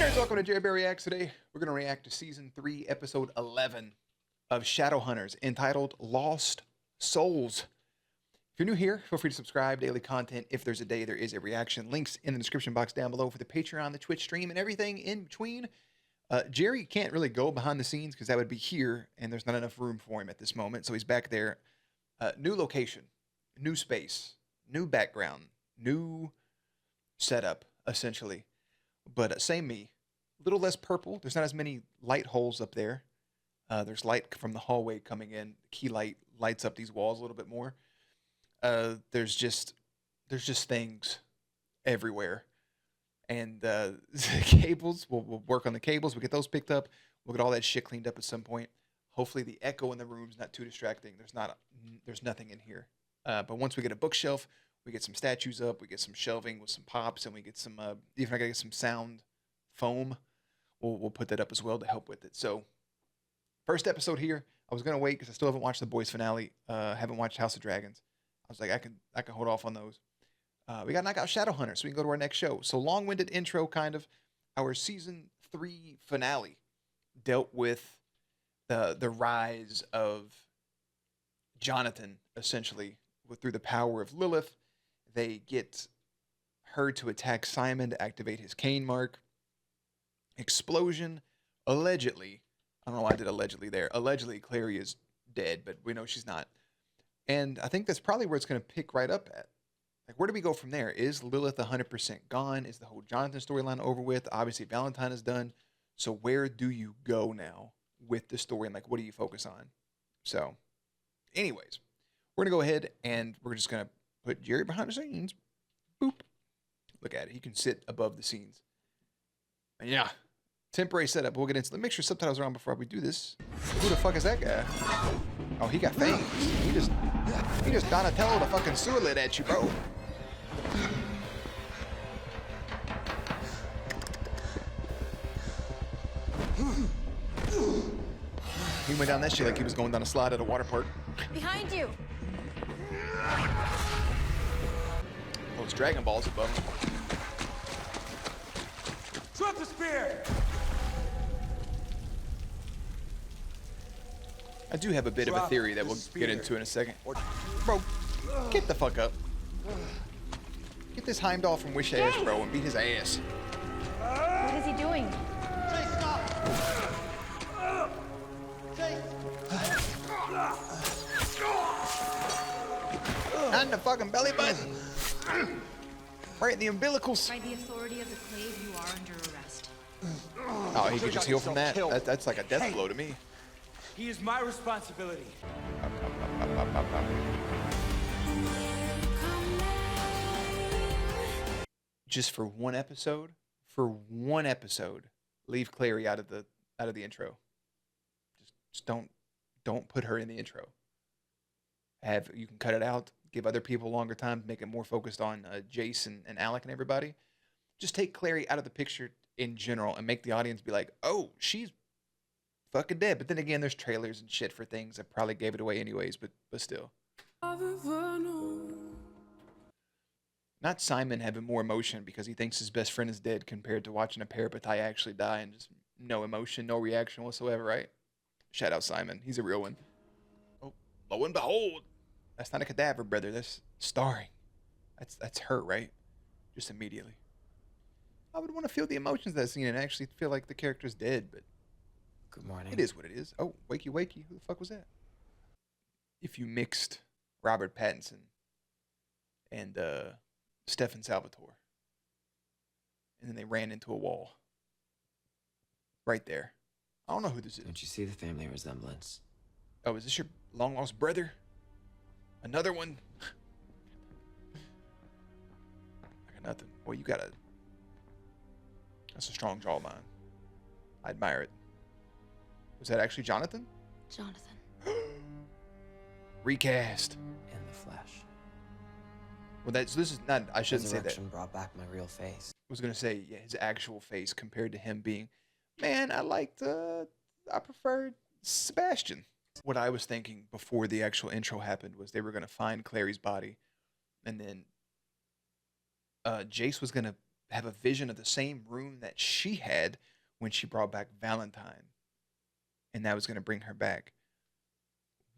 Nerds, welcome to Jerry Berry Reacts. Today, we're going to react to Season 3, Episode 11 of Shadowhunters, entitled Lost Souls. If you're new here, feel free to subscribe. Daily content. If there's a day, there is a reaction. Links in the description box down below for the Patreon, the Twitch stream, and everything in between. Jerry can't really go behind the scenes because that would be here, and there's not enough room for him at this moment, so he's back there. New location, new space, new background, new setup, essentially. But same me, a little less purple. There's not as many light holes up there. There's light from the hallway coming in. Key light lights up these walls a little bit more. There's just things everywhere. And the cables, we'll work on the cables. We'll get those picked up. We'll get all that shit cleaned up at some point. Hopefully the echo in the room's not too distracting. There's nothing in here. But once we get a bookshelf, we get some statues up, we get some shelving with some pops, and we get some, even I gotta get some sound foam, we'll put that up as well to help with it. So, first episode here. I was gonna wait because I still haven't watched the boys finale. Haven't watched House of Dragons. I was like, I can hold off on those. We gotta knock out Shadowhunters so we can go to our next show. So long-winded intro, kind of. Our season 3 finale dealt with the rise of Jonathan, essentially, through the power of Lilith. They get her to attack Simon to activate his Cain mark. Explosion. Allegedly. I don't know why I did allegedly there. Allegedly, Clary is dead, but we know she's not. And I think that's probably where it's going to pick right up at. Like, where do we go from there? Is Lilith 100% gone? Is the whole Jonathan storyline over with? Obviously, Valentine is done. So where do you go now with the story? And, like, what do you focus on? So, anyways, we're going to go ahead and we're just going to put Jerry behind the scenes. Boop. Look at it. He can sit above the scenes. And yeah, temporary setup. We'll get into. Let me make sure subtitles are on before we do this. Who the fuck is that guy? Oh, he got fangs. He just Donatello the fucking sewer lid at you, bro. He went down that shit like he was going down a slide at a water park. Behind you. Oh, it's Dragon Balls above him. Drop the spear! I do have a bit of a theory that we'll get into in a second. Bro, get the fuck up. Get this Heimdall from Wish ass, bro, and beat his ass. What is he doing? Not in the fucking belly button. Right in the umbilicals. By the authority of the Clave, you are under arrest. Oh, he could just heal from that. That's like a death blow to me. He is my responsibility. Just for one episode, leave Clary out of the intro. Just don't put her in the intro. You can cut it out. Give other people longer time to make it more focused on Jason and Alec and everybody. Just take Clary out of the picture in general and make the audience be like, oh, she's fucking dead. But then again, there's trailers and shit for things that probably gave it away anyways, but still. Not Simon having more emotion because he thinks his best friend is dead compared to watching a Parapatai actually die and just no emotion, no reaction whatsoever, right? Shout out Simon. He's a real one. Oh, lo and behold. That's not a cadaver, brother. That's starring. That's her, right? Just immediately. I would want to feel the emotions of that scene and actually feel like the character's dead, but good morning. It is what it is. Oh, wakey wakey. Who the fuck was that? If you mixed Robert Pattinson and Stefan Salvatore, and then they ran into a wall. Right there. I don't know who this is. Don't you see the family resemblance? Oh, is this your long lost brother? Another one? I got nothing. Boy, you got that's a strong jawline. I admire it. Was that actually Jonathan? Jonathan. Recast. In the flesh. Well, this is not. I shouldn't say that. Resurrection brought back my real face. I was gonna say, yeah, his actual face compared to him being, man, I preferred Sebastian. What I was thinking before the actual intro happened was they were gonna find Clary's body, and then Jace was gonna have a vision of the same room that she had when she brought back Valentine. And that was going to bring her back.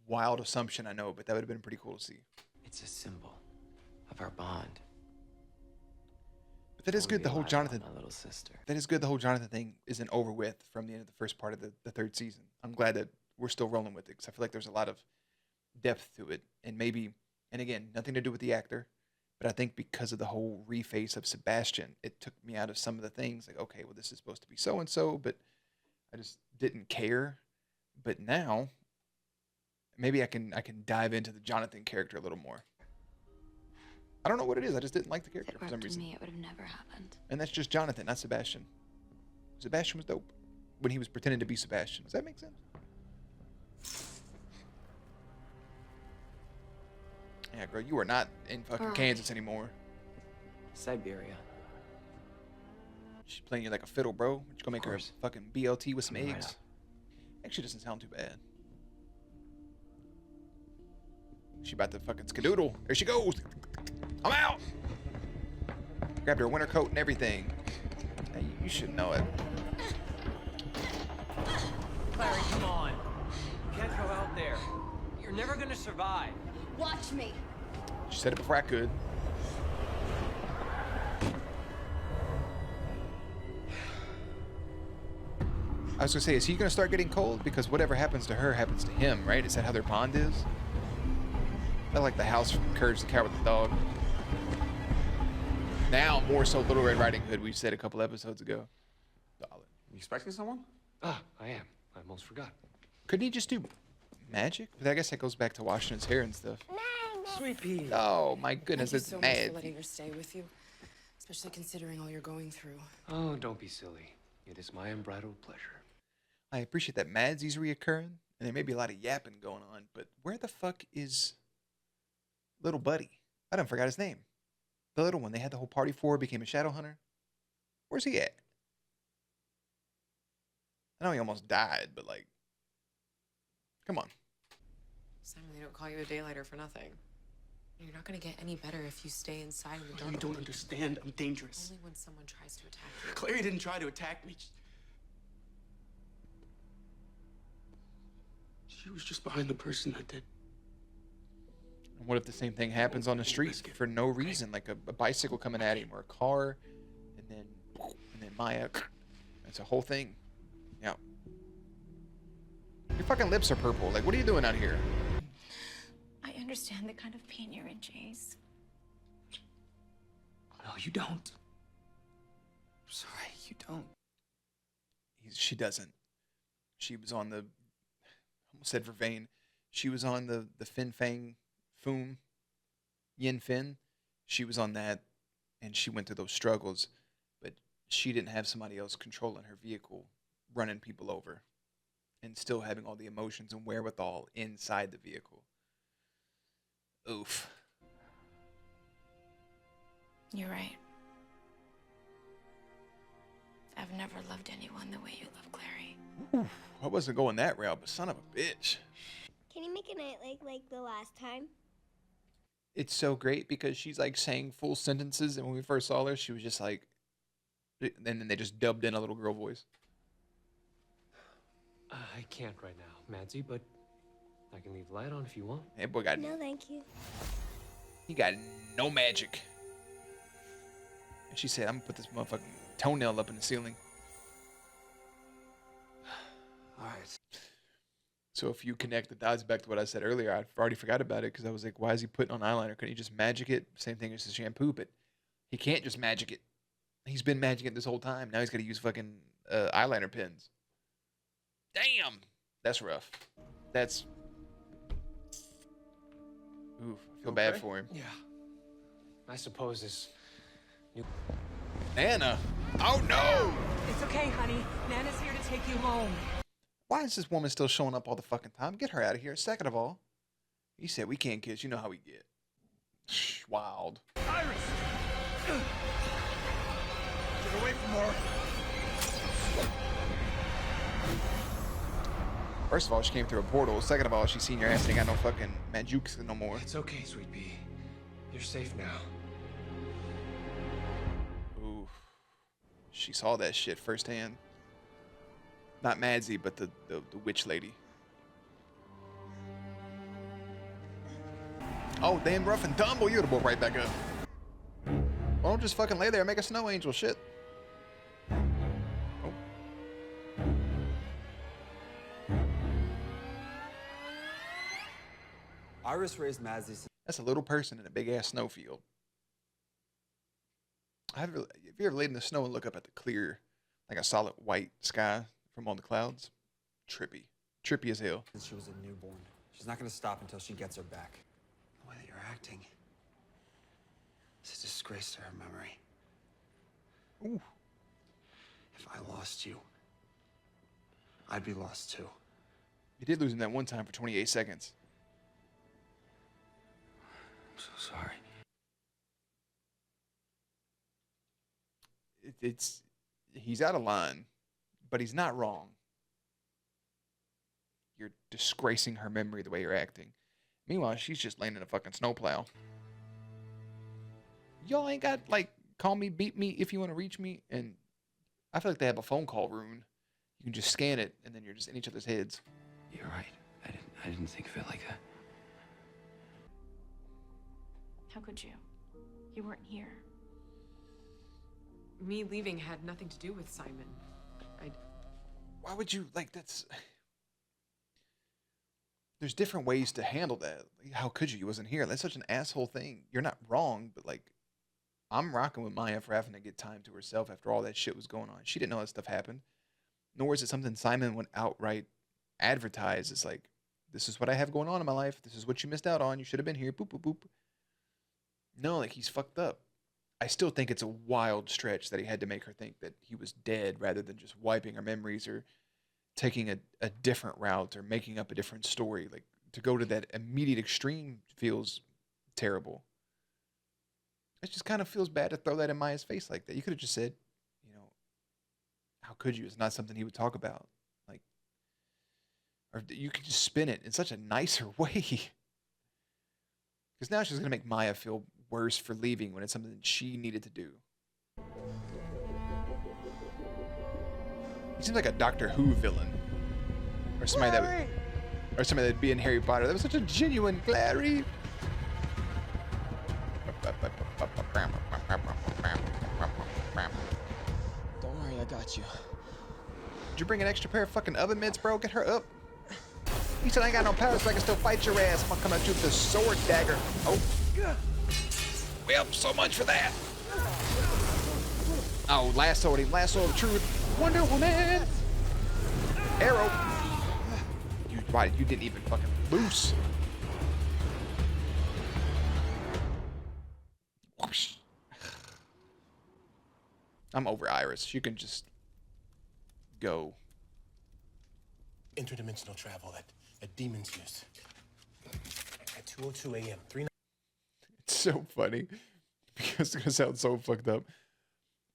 Wild assumption, I know, but that would have been pretty cool to see. It's a symbol of our bond. But that is good. The whole Jonathan, My little sister. that is good. The whole Jonathan thing isn't over with from the end of the first part of the third season. I'm glad that we're still rolling with it because I feel like there's a lot of depth to it. And maybe, and again, nothing to do with the actor, but I think because of the whole reface of Sebastian, it took me out of some of the things. Like, okay, well, this is supposed to be so-and-so, but I just didn't care. But now, maybe I can dive into the Jonathan character a little more. I don't know what it is. I just didn't like the If character it for worked some for reason. me, it would have never happened. And that's just Jonathan, not Sebastian. Sebastian was dope when he was pretending to be Sebastian. Does that make sense? Yeah, girl, you are not in fucking Alright. Kansas anymore. Siberia. She's playing you like a fiddle, bro. You gonna make her a course. fucking BLT with some Coming right eggs? up. Actually, doesn't sound too bad. She about to fucking skedoodle. There she goes. I'm out. Grabbed her winter coat and everything. Now, you should know it. Clary, come on. You can't go out there. You're never gonna survive. Watch me. She said it before I could. I was gonna say, is he gonna start getting cold? Because whatever happens to her happens to him, right? Is that how their bond is? I like the house from Courage the Cowardly Dog. Now, more so Little Red Riding Hood, we said a couple episodes ago. Solid. You expecting someone? Ah, I am. I almost forgot. Couldn't he just do magic? But I guess that goes back to washing his hair and stuff. Sweet pea. Oh my goodness, Thank you it's so much for mad. letting her stay with you, especially considering all you're going through. Oh, don't be silly. It is my unbridled pleasure. I appreciate that Madsy's reoccurring, and there may be a lot of yapping going on, but where the fuck is little buddy? I done forgot his name. The little one they had the whole party for, became a Shadowhunter. Where's he at? I know he almost died, but like, come on. Simon, they don't call you a daylighter for nothing. You're not gonna get any better if you stay inside in the dark. You don't understand. I'm dangerous. Only when someone tries to attack you. Clary didn't try to attack me. She was just behind the person that did. And what if the same thing happens on the street for no reason, like a bicycle coming at him or a car, and then Maya, it's a whole thing. Yeah. Your fucking lips are purple. Like, what are you doing out here? I understand the kind of pain you're in, Chase. No, you don't. I'm sorry, you don't. She doesn't. She was on the, I almost said Vervain. She was on the Fin Fang Foom, Yin Fin. She was on that, and she went through those struggles, but she didn't have somebody else controlling her vehicle, running people over, and still having all the emotions and wherewithal inside the vehicle. Oof. You're right. I've never loved anyone the way you love Clary. Oof. I wasn't going that route, but son of a bitch. Can you make a night like the last time? It's so great because she's like saying full sentences, and when we first saw her, she was just like, and then they just dubbed in a little girl voice. I can't right now, Madsy, but I can leave the light on if you want. Hey, boy got No, thank you. he got no magic. And she said, "I'm gonna put this motherfucking toenail up in the ceiling." All right. So if you connect the dots back to what I said earlier, I already forgot about it because I was like, why is he putting on eyeliner? Couldn't he just magic it? Same thing as the shampoo, but he can't just magic it. He's been magicking it this whole time. Now he's got to use fucking eyeliner pens. Damn, that's rough. That's oof. I feel bad Okay. for him. Yeah. I suppose this new... Nana. Oh no! It's okay, honey. Nana's here to take you home. Why is this woman still showing up all the fucking time? Get her out of here. Second of all, he said we can't kiss. You know how we get. Wild. Iris! Get away from her! First of all, she came through a portal. Second of all, she's seen your ass ain't got no fucking majukes no more. It's okay, sweet pea. You're safe now. Oof. She saw that shit firsthand. Not Madsy, but the witch lady. Oh, damn, rough and tumble. You'd have woke right back up. Well, don't just fucking lay there and make a snow angel shit. Oh. Iris raised Madsy. That's a little person in a big ass snowfield. If you ever laid in the snow and look up at the clear, like a solid white sky from all the clouds, trippy as hell. Since she was a newborn, she's not gonna stop until she gets her back. The way that you're acting is a disgrace to her memory. Ooh. If I lost you, I'd be lost too. You did lose him that one time for 28 seconds. I'm so sorry. He's out of line, but he's not wrong. You're disgracing her memory the way you're acting. Meanwhile, she's just laying in a fucking snowplow. Y'all ain't got, like, call me, beat me if you want to reach me. And I feel like they have a phone call rune. You can just scan it, and then you're just in each other's heads. You're right. I didn't think of it like that. How could you? You weren't here. Me leaving had nothing to do with Simon. Why would you, like, that's... There's different ways to handle that. Like, how could you? You wasn't here. That's such an asshole thing. You're not wrong, but, like, I'm rocking with Maya for having to get time to herself after all that shit was going on. She didn't know that stuff happened. Nor is it something Simon would outright advertise. It's like, this is what I have going on in my life. This is what you missed out on. You should have been here. Boop, boop, boop. No, like, he's fucked up. I still think it's a wild stretch that he had to make her think that he was dead rather than just wiping her memories or taking a different route or making up a different story. Like, to go to that immediate extreme feels terrible. It just kind of feels bad to throw that in Maya's face like that. You could have just said, you know, how could you? It's not something he would talk about. Like, or you could just spin it in such a nicer way. Because now she's going to make Maya feel worse for leaving when it's something that she needed to do. He seems like a Doctor Who villain. Or somebody that'd be in Harry Potter. That was such a genuine Clary. Don't worry, I got you. Did you bring an extra pair of fucking oven mitts, bro? Get her up. He said I ain't got no power, so I can still fight your ass. I'm gonna come at you with this sword dagger. Oh. Well, so much for that. Oh, lasso him. Lasso of truth. Wonder Woman. Arrow. You didn't even fucking loose. Whoosh. I'm over Iris. You can just go. Interdimensional travel that demons use. At 2:02 a.m. It's so funny because it's gonna sound so fucked up.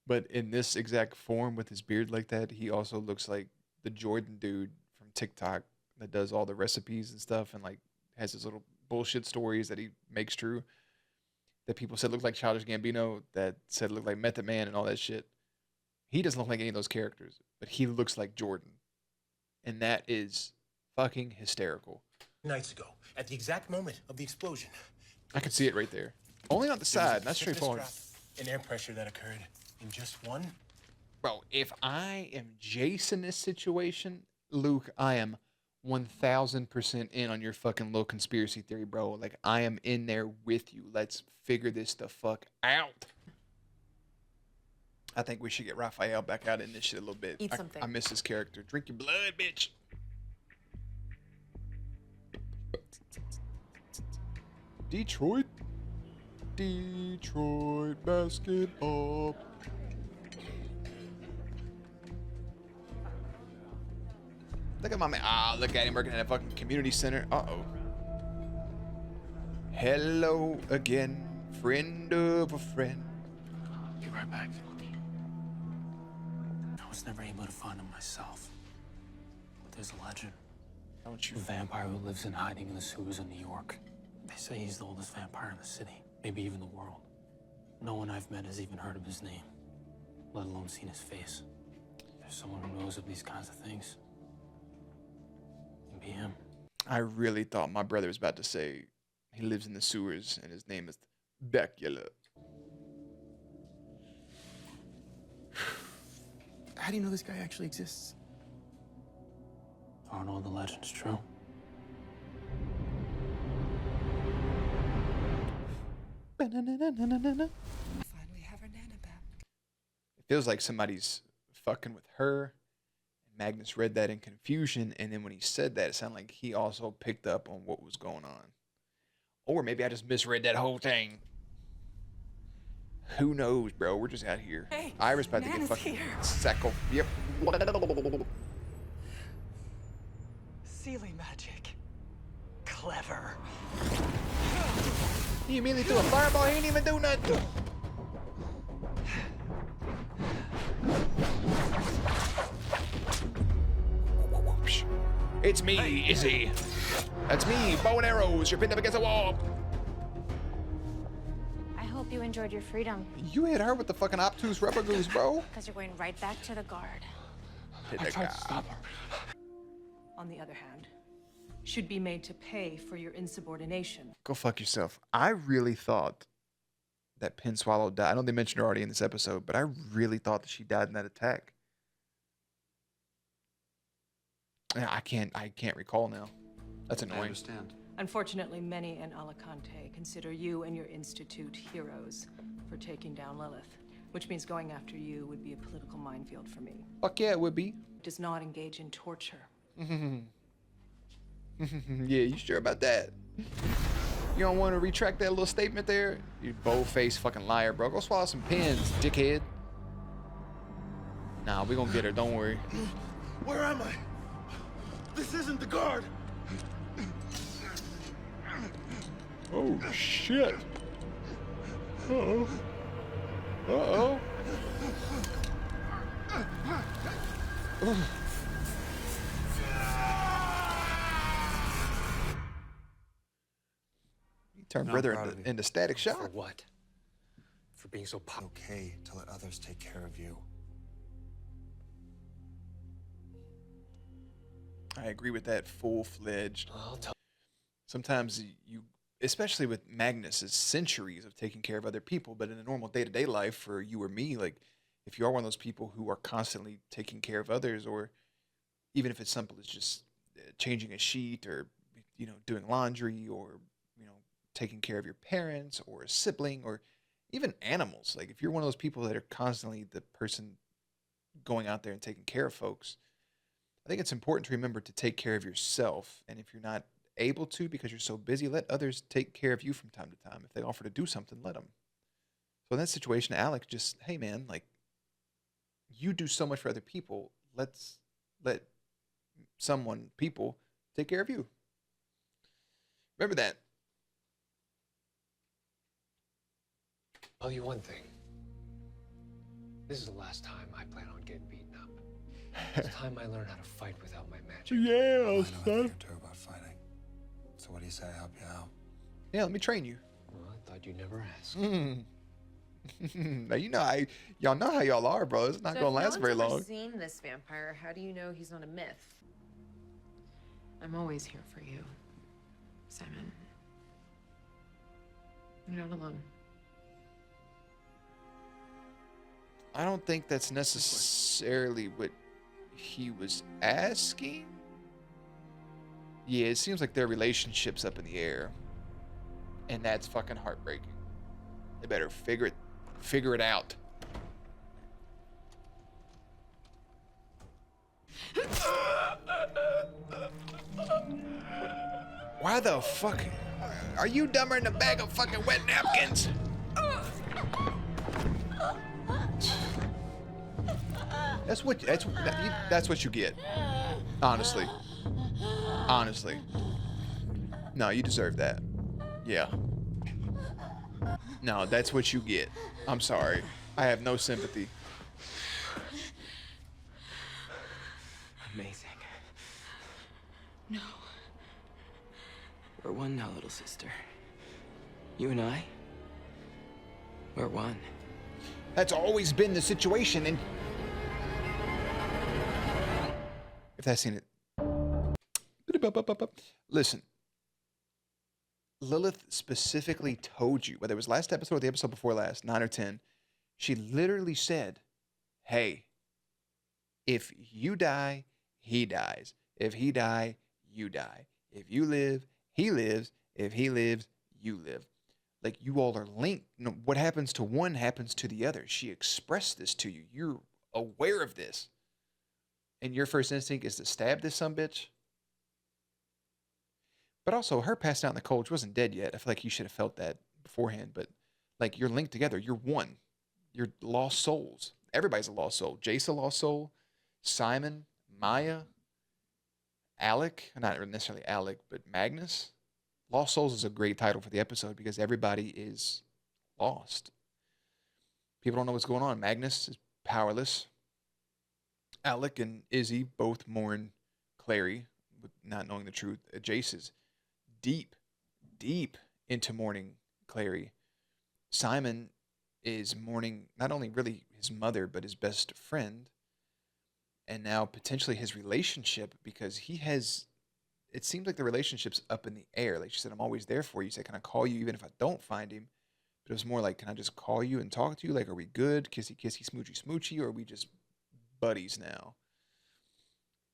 But in this exact form with his beard like that, he also looks like the Jordan dude from TikTok that does all the recipes and stuff and like has his little bullshit stories that he makes true. That people said looked like Childish Gambino, that said looked like Method Man and all that shit. He doesn't look like any of those characters, but he looks like Jordan. And that is fucking hysterical. nights ago, at the exact moment of the explosion. I can see it right there. Only on the side, not straightforward. An air pressure that occurred in just one. Bro, if I am Jace in this situation, Luke, I am 1000% in on your fucking little conspiracy theory, bro. Like, I am in there with you. Let's figure this the fuck out. I think we should get Raphael back out in this shit a little bit. Eat something. I miss his character. Drink your blood, bitch. Detroit basketball. Look at my man. Ah, look at him working at a fucking community center. Uh-oh. Hello again, friend of a friend. Be right back. I was never able to find him myself. But there's a legend. Don't you? A vampire who lives in hiding in the sewers of New York. They say he's the oldest vampire in the city, maybe even the world. No one I've met has even heard of his name. let alone seen his face. There's someone who knows of these kinds of things. It'd be him. I really thought my brother was about to say he lives in the sewers and his name is Becula. How do you know this guy actually exists? Aren't all the legends true? Finally have her Nana back. It feels like somebody's fucking with her. Magnus read that in confusion, and then when he said that, it sounded like he also picked up on what was going on. Or maybe I just misread that whole thing. Who knows, bro? We're just out here. Hey, Iris about to get Nana's fucking here. sackled. Yep. Sealing magic. Clever. He immediately threw a fireball. He didn't even do nothing. It's me, Izzy. That's me. Bow and arrows. You're pinned up against a wall. I hope you enjoyed your freedom, You hit her with the fucking obtuse rubber goose, bro. because you're going right back to the guard. Hit I that tried guy. to stop her. On the other hand, should be made to pay for your insubordination. Go fuck yourself. I really thought that Pin Swallow died. I know they mentioned her already in this episode, but I really thought that she died in that attack. Yeah, I can't recall now. That's I annoying. understand. Unfortunately, many in Alicante consider you and your institute heroes for taking down Lilith, which means going after you would be a political minefield for me. Fuck yeah, it would be. It does not engage in torture. Yeah, you sure about that? You don't want to retract that little statement there? You bold-faced fucking liar, bro. Go swallow some pins, dickhead. Nah, we gonna get her, don't worry. Where am I? This isn't the guard. Oh, shit. Uh-oh. Uh-oh. You turned No, brother I'm proud of you. into static For shock. what? For being so Okay to let others take care of you. I agree with that full-fledged. I'll tell. Sometimes you, especially with Magnus, is centuries of taking care of other people, but in a normal day-to-day life for you or me, like if you are one of those people who are constantly taking care of others, or even if it's simple as just changing a sheet or doing laundry, or taking care of your parents or a sibling or even animals, like if you're one of those people that are constantly the person going out there and taking care of folks, I think it's important to remember to take care of yourself. And if you're not able to because you're so busy, let others take care of you from time to time. If they offer to do something, let them. So in that situation, Alex just, hey man, like you do so much for other people. Let's let people take care of you. Remember that. Tell you one thing. This is the last time I plan on getting beaten up. It's time I learn how to fight without my magic. Yeah, I know nothing to about fighting. So what do you say I help you out? Yeah, let me train you. Well, I thought you'd never ask. Now y'all know how y'all are, bro. It's not gonna last very long. Seen this vampire? How do you know he's not a myth? I'm always here for you, Simon. You're not alone. I don't think that's necessarily what he was asking. Yeah, it seems like their relationship's up in the air. And that's fucking heartbreaking. They better figure it out. Why the fuck? Are you dumber than a bag of fucking wet napkins? That's what you get. Honestly. No, you deserve that. Yeah. No, that's what you get. I'm sorry. I have no sympathy. Amazing. No. We're one now, little sister. You and I, we're one. That's always been the situation. And if that's seen it, listen, Lilith specifically told you, whether it was last episode or the episode before last, 9 or 10, she literally said, hey, if you die, he dies. If he die, you die. If you live, he lives. If he lives, you live. Like, you all are linked. What happens to one happens to the other. She expressed this to you. You're aware of this. And your first instinct is to stab this sumbitch. But also, her passing out in the cold, she wasn't dead yet. I feel like you should have felt that beforehand. But, like, you're linked together. You're one. You're lost souls. Everybody's a lost soul. Jace a lost soul. Simon, Maya, Alec. Not necessarily Alec, but Magnus. Lost Souls is a great title for the episode because everybody is lost. People don't know what's going on. Magnus is powerless. Alec and Izzy both mourn Clary, with not knowing the truth. Jace is deep into mourning Clary. Simon is mourning not only really his mother, but his best friend. And now potentially his relationship, because he has, it seems like the relationship's up in the air. Like she said, I'm always there for you. She said, can I call you even if I don't find him? But it was more like, can I just call you and talk to you? Like, are we good? Kissy, kissy, smoochy, smoochy? Or are we just buddies now?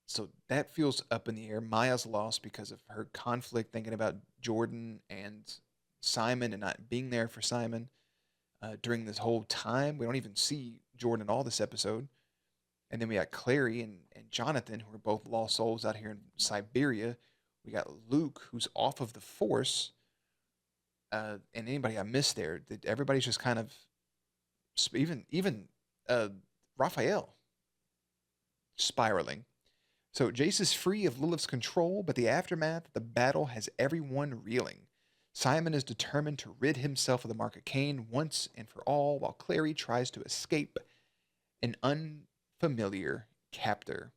So that feels up in the air. Maya's lost because of her conflict, thinking about Jordan and Simon and not being there for Simon during this whole time. We don't even see Jordan at all this episode. And then we got Clary and Jonathan, who are both lost souls out here in Siberia. We got Luke, who's off of the Force. And anybody I missed there. Everybody's just kind of, even Raphael, spiraling. So Jace is free of Lilith's control, but the aftermath of the battle has everyone reeling. Simon is determined to rid himself of the Mark of Cain once and for all, while Clary tries to escape an unfamiliar captor.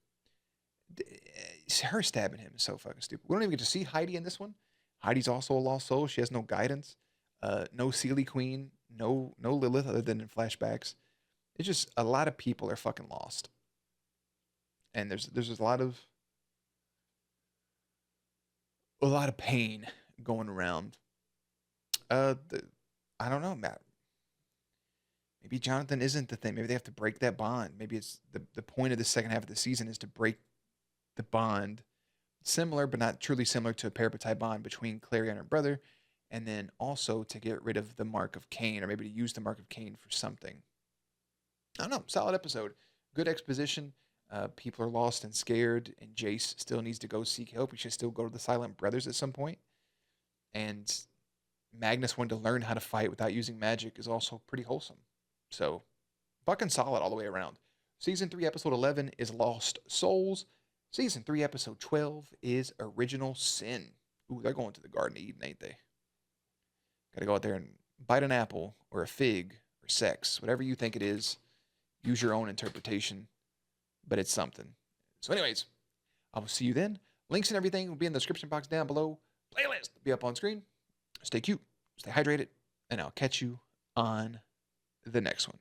Her stabbing him is so fucking stupid. We don't even get to see Heidi in this one. Heidi's also a lost soul. She has no guidance. No Seelie Queen. No Lilith other than in flashbacks. It's just a lot of people are fucking lost. And there's a lot of pain going around. I don't know, Matt. Maybe Jonathan isn't the thing. Maybe they have to break that bond. Maybe it's the point of the second half of the season is to break the bond, similar but not truly similar to a parapetite bond between Clary and her brother, and then also to get rid of the Mark of Cain, or maybe to use the Mark of Cain for something. I don't know. Solid episode. Good exposition. People are lost and scared, and Jace still needs to go seek help. He should still go to the Silent Brothers at some point. And Magnus wanting to learn how to fight without using magic is also pretty wholesome. So, fucking solid all the way around. Season 3, Episode 11 is Lost Souls. Season 3, Episode 12 is Original Sin. Ooh, they're going to the Garden of Eden, ain't they? Gotta go out there and bite an apple, or a fig, or sex. Whatever you think it is, use your own interpretation. But it's something. So anyways, I will see you then. Links and everything will be in the description box down below. Playlist will be up on screen. Stay cute, stay hydrated, and I'll catch you on the next one.